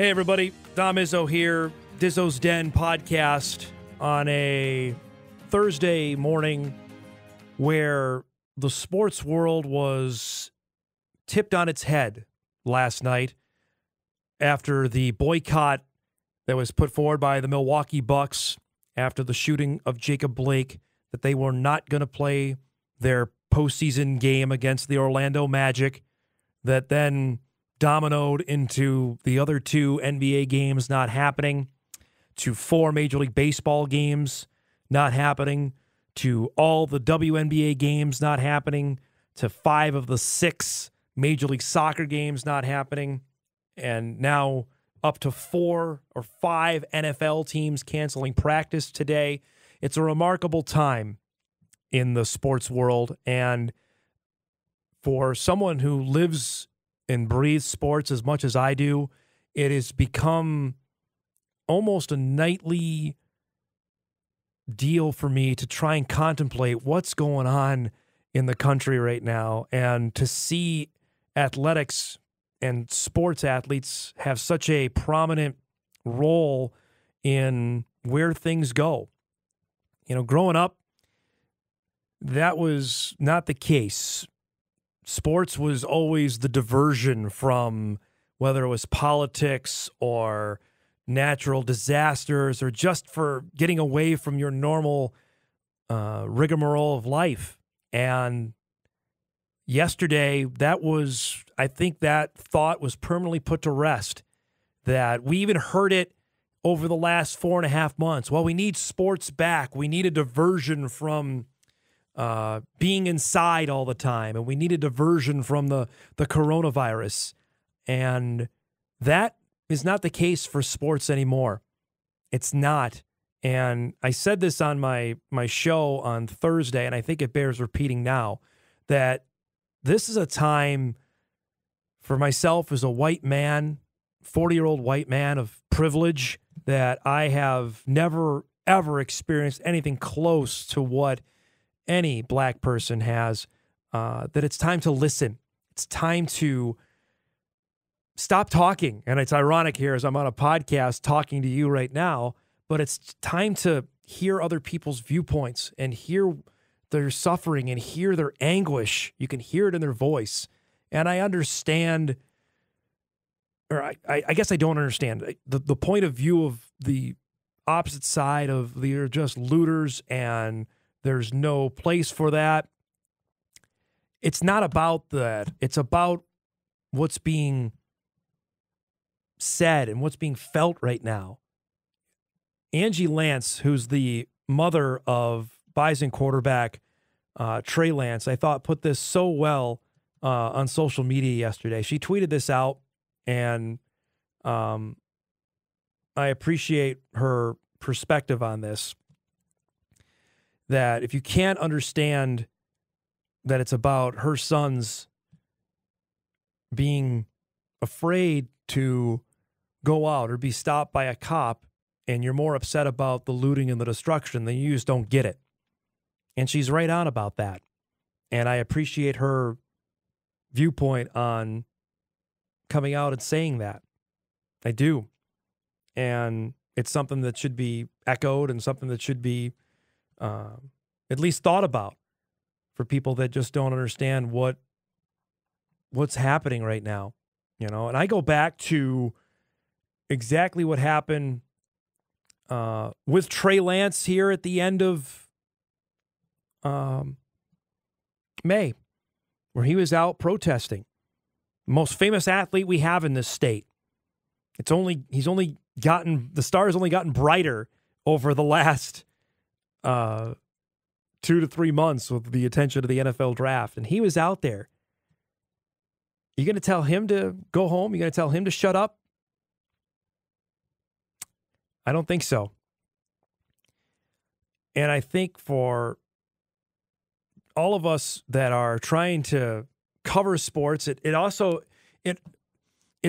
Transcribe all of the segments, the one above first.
Hey, everybody. Dom Izzo here. Dizzo's Den podcast on a Thursday morning where the sports world was tipped on its head last night after the boycott that was put forward by the Milwaukee Bucks after the shooting of Jacob Blake, that they were not going to play their postseason game against the Orlando Magic, that then dominoed into the other two NBA games not happening, to 4 Major League Baseball games not happening, to all the WNBA games not happening, to 5 of the 6 Major League Soccer games not happening, and now up to 4 or 5 NFL teams canceling practice today. It's a remarkable time in the sports world, and for someone who lives and breathes sports as much as I do, it has become almost a nightly deal for me to try and contemplate what's going on in the country right now, and to see athletics and sports athletes have such a prominent role in where things go. You know, growing up, that was not the case. Sports was always the diversion from whether it was politics or natural disasters or just for getting away from your normal rigmarole of life. And yesterday, I think that thought was permanently put to rest. That we even heard it over the last 4.5 months. Well, we need sports back. We need a diversion from being inside all the time, and we need a diversion from the coronavirus. And that is not the case for sports anymore. It's not. And I said this on my show on Thursday, and I think it bears repeating now, that this is a time for myself as a white man, 40-year-old white man of privilege, that I have never, ever experienced anything close to what any black person has, that it's time to listen. It's time to stop talking. And it's ironic here as I'm on a podcast talking to you right now, but it's time to hear other people's viewpoints and hear their suffering and hear their anguish. You can hear it in their voice. And I understand, or I guess I don't understand the point of view of the opposite side of they're just looters and there's no place for that. It's not about that. It's about what's being said and what's being felt right now. Angie Lance, who's the mother of Bison quarterback Trey Lance, I thought put this so well on social media yesterday. She tweeted this out, and I appreciate her perspective on this. That if you can't understand that it's about her sons being afraid to go out or be stopped by a cop, and you're more upset about the looting and the destruction, then you just don't get it. And she's right on about that. And I appreciate her viewpoint on coming out and saying that. I do. And it's something that should be echoed and something that should be at least thought about for people that just don't understand what's happening right now, you know. And I go back to exactly what happened with Trey Lance here at the end of May, where he was out protesting. Most famous athlete we have in this state. The star's only gotten brighter over the last 2 to 3 months with the attention of the NFL draft. And he was out there. You going to tell him to go home? You going to tell him to shut up? I don't think so. And I think for all of us that are trying to cover sports, it's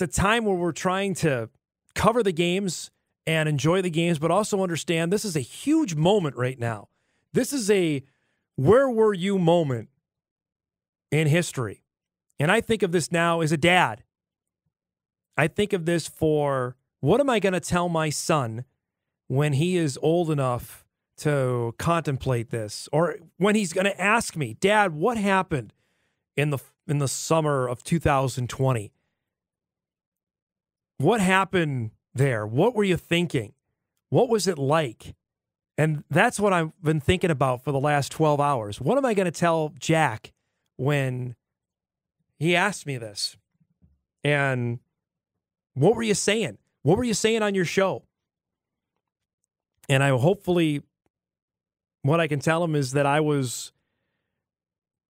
a time where we're trying to cover the games and enjoy the games, but also understand this is a huge moment right now. This is a where were you moment in history. And I think of this now as a dad. I think of this for, what am I going to tell my son when he is old enough to contemplate this? Or when he's going to ask me, Dad, what happened in the summer of 2020? What happened there? What were you thinking? What was it like? And that's what I've been thinking about for the last 12 hours. What am I going to tell Jack when he asked me this? And what were you saying? What were you saying on your show? And hopefully what I can tell him is that I was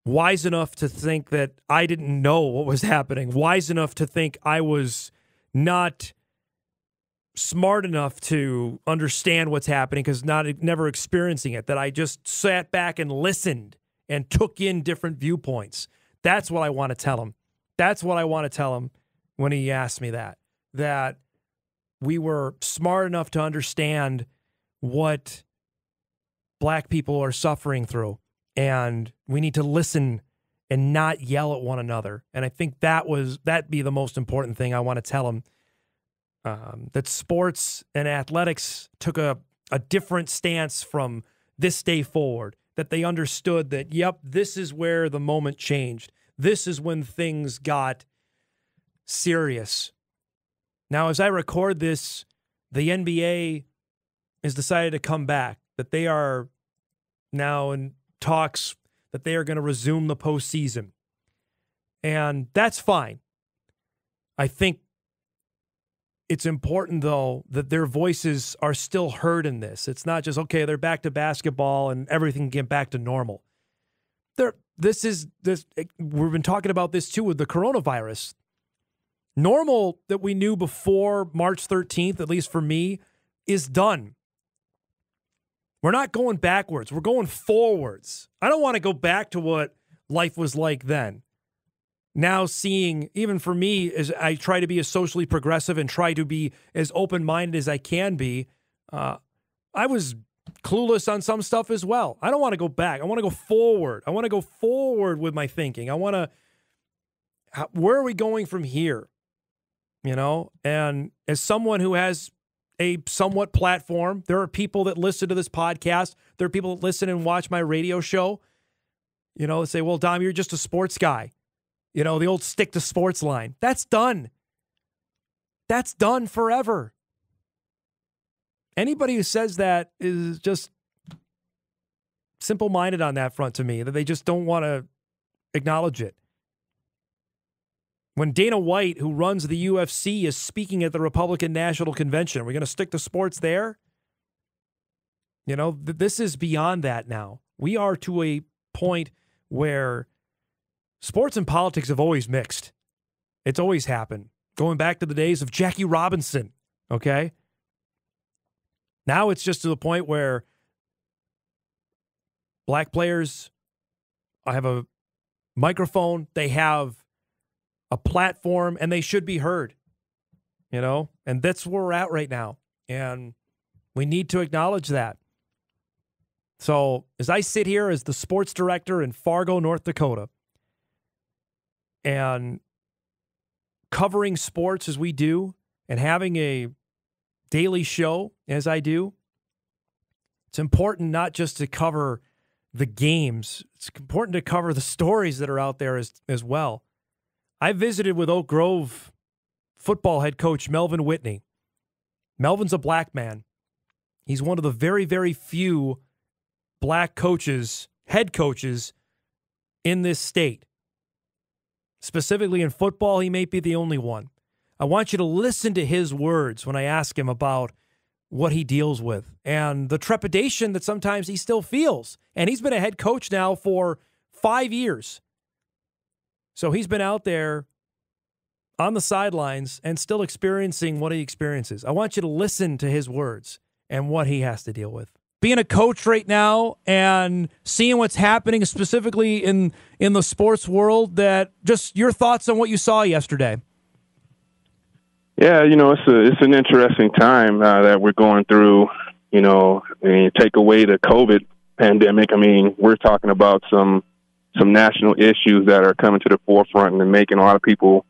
wise enough to think that I didn't know what was happening, wise enough to think I was not smart enough to understand what's happening because never experiencing it, that I just sat back and listened and took in different viewpoints. That's what I want to tell him. That's what I want to tell him when he asked me that we were smart enough to understand what black people are suffering through, and we need to listen and not yell at one another. And I think that'd be the most important thing I want to tell him. That sports and athletics took a different stance from this day forward, that they understood that, yep, this is where the moment changed. This is when things got serious. Now, as I record this, the NBA has decided to come back, that they are now in talks that they are going to resume the postseason. And that's fine. I think it's important, though, that their voices are still heard in this. It's not just, okay, they're back to basketball and everything can get back to normal. We've been talking about this, too, with the coronavirus. Normal that we knew before March 13th, at least for me, is done. We're not going backwards. We're going forwards. I don't want to go back to what life was like then. Now seeing, even for me, as I try to be as socially progressive and try to be as open-minded as I can be, I was clueless on some stuff as well. I don't want to go back. I want to go forward. I want to go forward with my thinking. Where are we going from here? And as someone who has a somewhat platform, there are people that listen to this podcast. There are people that listen and watch my radio show. They say, well, Dom, you're just a sports guy. The old stick to sports line. That's done. That's done forever. Anybody who says that is just simple-minded on that front to me, that they just don't want to acknowledge it. When Dana White, who runs the UFC, is speaking at the Republican National Convention, are we going to stick to sports there? This is beyond that now. We are to a point where sports and politics have always mixed. It's always happened. Going back to the days of Jackie Robinson, okay? Now it's just to the point where black players have a microphone, they have a platform, and they should be heard, and that's where we're at right now. And we need to acknowledge that. So as I sit here as the sports director in Fargo, North Dakota, and covering sports as we do, and having a daily show as I do, it's important not just to cover the games. It's important to cover the stories that are out there as well. I visited with Oak Grove football head coach Melvin Whitney. Melvin's a black man. He's one of the very, very few black coaches, head coaches in this state. Specifically in football, he may be the only one. I want you to listen to his words when I ask him about what he deals with and the trepidation that sometimes he still feels. And he's been a head coach now for 5 years. So he's been out there on the sidelines and still experiencing what he experiences. I want you to listen to his words and what he has to deal with. Being a coach right now and seeing what's happening specifically in the sports world, that just your thoughts on what you saw yesterday. Yeah, it's an interesting time that we're going through. And you take away the COVID pandemic. I mean, we're talking about some national issues that are coming to the forefront and making a lot of people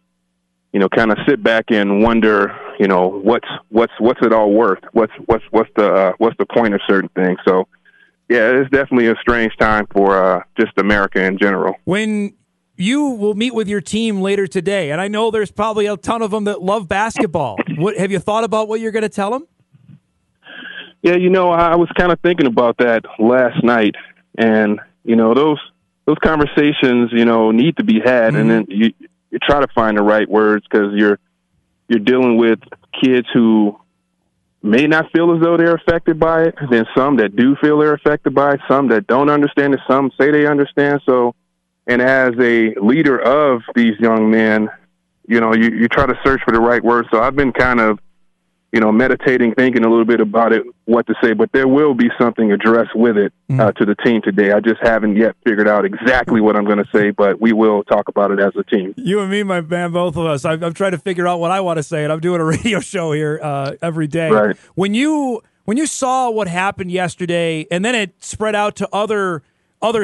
kind of sit back and wonder, what's it all worth? What's the point of certain things? So, yeah, it's definitely a strange time for just America in general. When you will meet with your team later today, and I know there's probably a ton of them that love basketball. Have you thought about what you're going to tell them? Yeah, I was kind of thinking about that last night, and those conversations, need to be had, and then you try to find the right words because you're dealing with kids who may not feel as though they're affected by it, and then some that do feel they're affected by it, some that don't understand it, some say they understand. So, and as a leader of these young men, you try to search for the right words. So I've been kind of, meditating, thinking a little bit about it, what to say, but there will be something addressed with it to the team today. I just haven't yet figured out exactly what I'm going to say, but we will talk about it as a team. You and me, my man, both of us. I'm trying to figure out what I want to say, and I'm doing a radio show here every day. Right. When you saw what happened yesterday, and then it spread out to other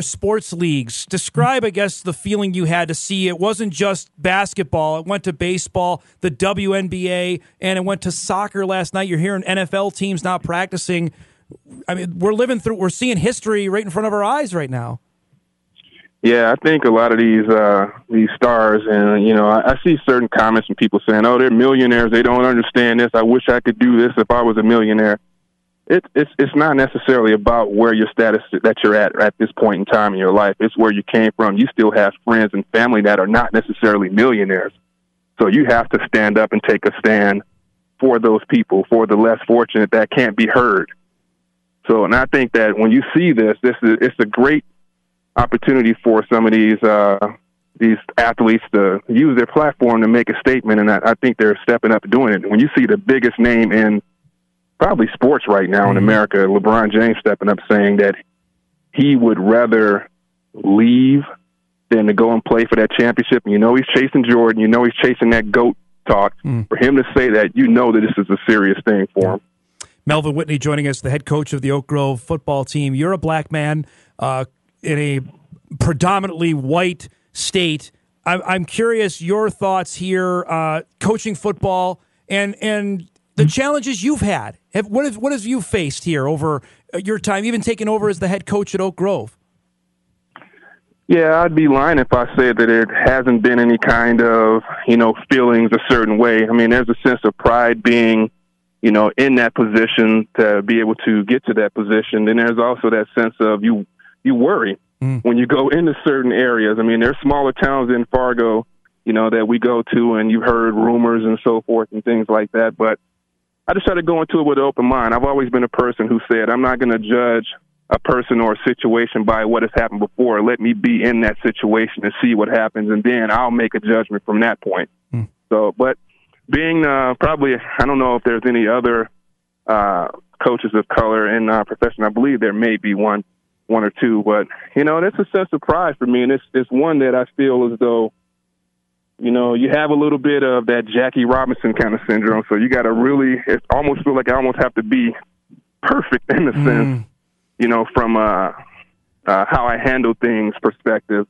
sports leagues, describe, I guess, the feeling you had to see it wasn't just basketball. It went to baseball, the WNBA, and it went to soccer last night. You're hearing NFL teams not practicing. I mean, we're seeing history right in front of our eyes right now. Yeah, I think a lot of these stars, and I see certain comments from people saying, "Oh, they're millionaires. They don't understand this. I wish I could do this if I was a millionaire." It's not necessarily about where your status that you're at this point in time in your life. It's where you came from. You still have friends and family that are not necessarily millionaires. So you have to stand up and take a stand for those people, for the less fortunate that can't be heard. So, and I think that when you see it's a great opportunity for some of these athletes to use their platform to make a statement, and I think they're stepping up and doing it. When you see the biggest name in probably sports right now in America, LeBron James stepping up saying that he would rather leave than to go and play for that championship. And he's chasing Jordan. He's chasing that GOAT talk. For him to say that, that this is a serious thing for him. Melvin Whitney joining us, the head coach of the Oak Grove football team. You're a black man in a predominantly white state. I'm curious your thoughts here, coaching football and the challenges you've had. What have you faced here over your time, even taking over as the head coach at Oak Grove? Yeah, I'd be lying if I said that it hasn't been any kind of, feelings a certain way. I mean, there's a sense of pride being, in that position to be able to get to that position. Then there's also that sense of you worry when you go into certain areas. I mean, there's smaller towns in Fargo, that we go to, and you've heard rumors and so forth and things like that. But I just try to go into it with an open mind. I've always been a person who said, I'm not going to judge a person or a situation by what has happened before. Let me be in that situation and see what happens, and then I'll make a judgment from that point. So, but being probably, I don't know if there's any other coaches of color in our profession. I believe there may be one or two, but, that's a sense of pride for me, and it's one that I feel as though, you have a little bit of that Jackie Robinson kind of syndrome, so you got to really, it almost feel like I almost have to be perfect in the sense, from how I handle things perspective,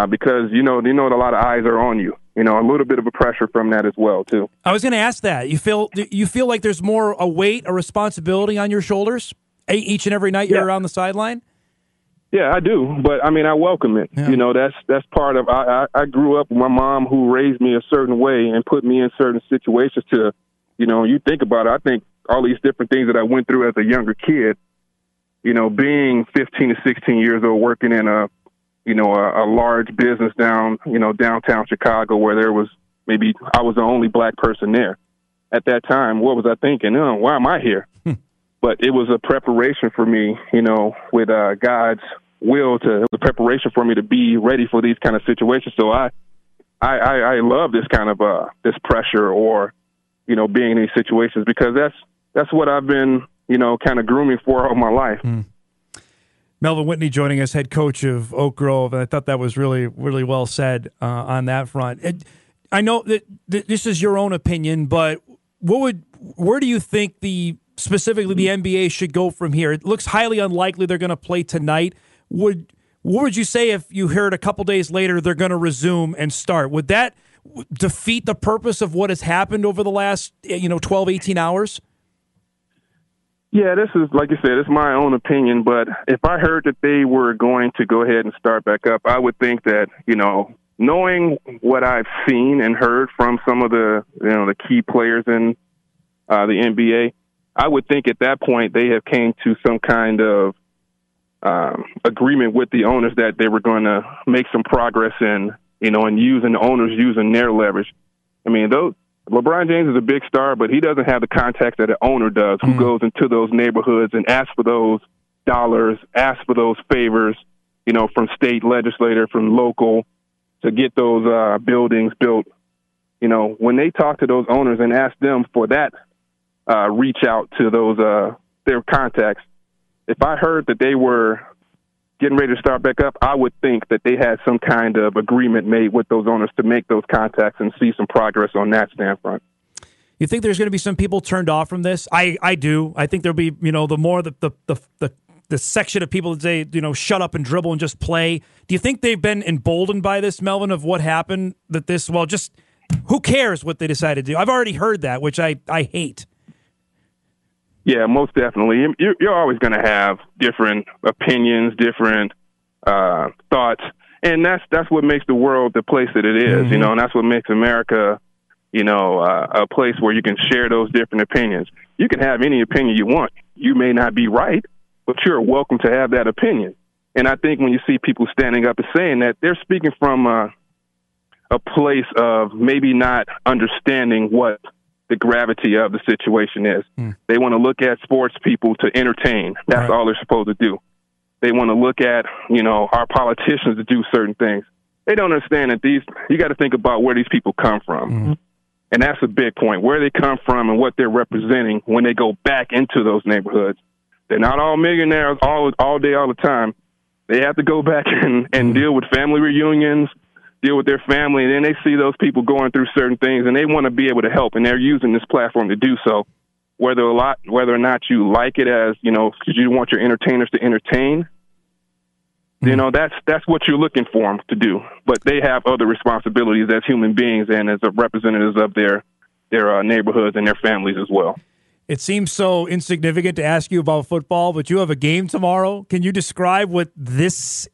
because, a lot of eyes are on you, a little bit of a pressure from that as well, too. I was going to ask that. You feel like there's more a weight, a responsibility on your shoulders each and every night you're on the sideline? Yeah, I do, but I mean, I welcome it. Yeah. That's part of. I grew up with my mom who raised me a certain way and put me in certain situations to, you think about it. I think all these different things that I went through as a younger kid, being 15 to 16 years old, working in a large business downtown Chicago, where there was I was the only black person there at that time. What was I thinking? Oh, why am I here? But it was a preparation for me, with God's will it was a preparation for me to be ready for these kind of situations. So I love this kind of this pressure or, being in these situations, because that's what I've been, kind of grooming for all my life. Melvin Whitney joining us, head coach of Oak Grove, and I thought that was really, really well said on that front. I know that this is your own opinion, but where do you think specifically the NBA should go from here? It looks highly unlikely they're going to play tonight. What would you say if you heard a couple days later they're going to resume and start? Would that defeat the purpose of what has happened over the last 12, 18 hours? Yeah, this is, like you said, it's my own opinion, but if I heard that they were going to go ahead and start back up, I would think that, knowing what I've seen and heard from some of the key players in the NBA, I would think at that point they have came to some kind of agreement with the owners that they were going to make some progress in, and using the owners using their leverage. I mean, LeBron James is a big star, but he doesn't have the contacts that an owner does, who goes into those neighborhoods and asks for those dollars, asks for those favors, from state legislator, from local, to get those buildings built. When they talk to those owners and ask them for that reach out to those their contacts, if I heard that they were getting ready to start back up, I would think that they had some kind of agreement made with those owners to make those contacts and see some progress on that standpoint. You think there's going to be some people turned off from this? I do. I think there'll be, the more the section of people that say, shut up and dribble and just play. Do you think they've been emboldened by this, Melvin, of what happened? That this, just who cares what they decided to do? I've already heard that, which I hate. Yeah, most definitely. You're always going to have different opinions, different thoughts, and that's what makes the world the place that it is, and that's what makes America, a place where you can share those different opinions. You can have any opinion you want. You may not be right, but you're welcome to have that opinion. And I think when you see people standing up and saying that, they're speaking from a place of maybe not understanding what the gravity of the situation is. They want to look at sports people to entertain. That's all they're supposed to do. They want to look at, our politicians to do certain things. They don't understand that you got to think about where these people come from. And that's a big point, where they come from and what they're representing when they go back into those neighborhoods. They're not all millionaires all day, all the time. They have to go back and deal with family reunions, deal with their family, and then they see those people going through certain things, and they want to be able to help, and they're using this platform to do so. Whether or not you like it, as because you want your entertainers to entertain, that's what you're looking for them to do. But they have other responsibilities as human beings and as representatives of their neighborhoods and their families as well. It seems so insignificant to ask you about football, but you have a game tomorrow. Can you describe what this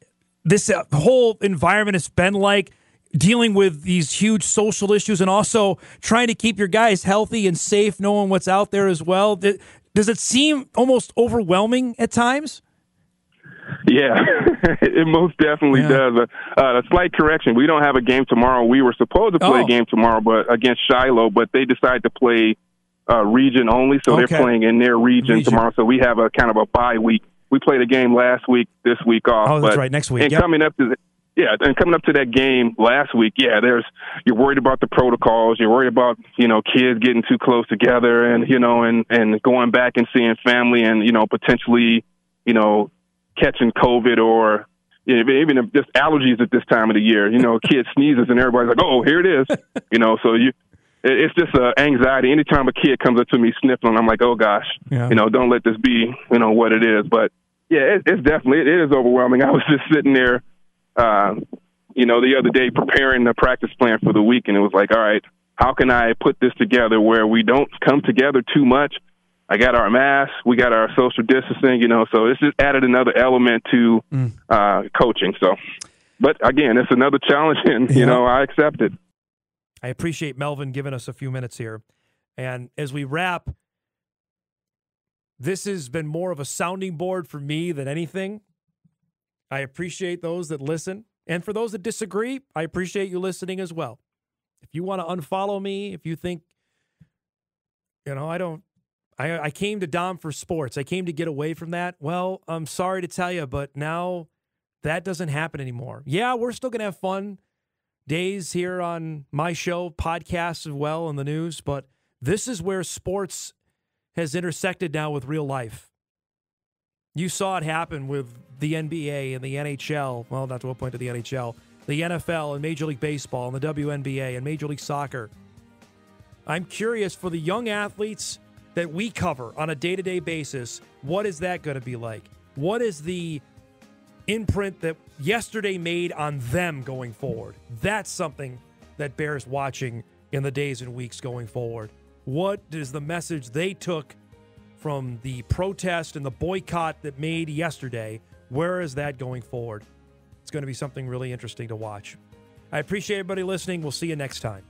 whole environment has been like, dealing with these huge social issues and also trying to keep your guys healthy and safe, knowing what's out there as well? Does it seem almost overwhelming at times? Yeah, it most definitely does. A slight correction. We don't have a game tomorrow. We were supposed to play a game tomorrow but against Shiloh, but they decided to play region only, so they're playing in their region tomorrow. So we have a kind of a bye week. We played a game last week, this week off. Oh, that's right, next week. And coming up to that game last week, you're worried about the protocols. You're worried about, kids getting too close together and, and going back and seeing family and, potentially, catching COVID or even just allergies at this time of the year. Kid sneezes and everybody's like, oh, here it is. So it's just anxiety. Anytime a kid comes up to me sniffling, I'm like, oh, gosh, don't let this be, what it is. But, it's definitely, it is overwhelming. I was just sitting there, the other day preparing the practice plan for the week, and it was like, all right, how can I put this together where we don't come together too much? I got our masks, we got our social distancing, so it's just added another element to coaching. So, but again, it's another challenge, and, I accept it. I appreciate Melvin giving us a few minutes here. And as we wrap, this has been more of a sounding board for me than anything. I appreciate those that listen. And for those that disagree, I appreciate you listening as well. If you want to unfollow me, if you think, I came to Dom for sports. I came to get away from that. Well, I'm sorry to tell you, but now that doesn't happen anymore. Yeah, we're still going to have fun days here on my show, podcasts as well, and the news, but this is where sports has intersected now with real life. You saw it happen with the NBA and the NHL, well, not to a point to the NHL, the NFL and Major League Baseball and the WNBA and Major League Soccer. I'm curious for the young athletes that we cover on a day-to-day basis, what is that going to be like? What is the imprint that yesterday made on them going forward? That's something that bears watching in the days and weeks going forward. What is the message they took from the protest and the boycott that made yesterday? Where is that going forward? It's going to be something really interesting to watch. I appreciate everybody listening. We'll see you next time.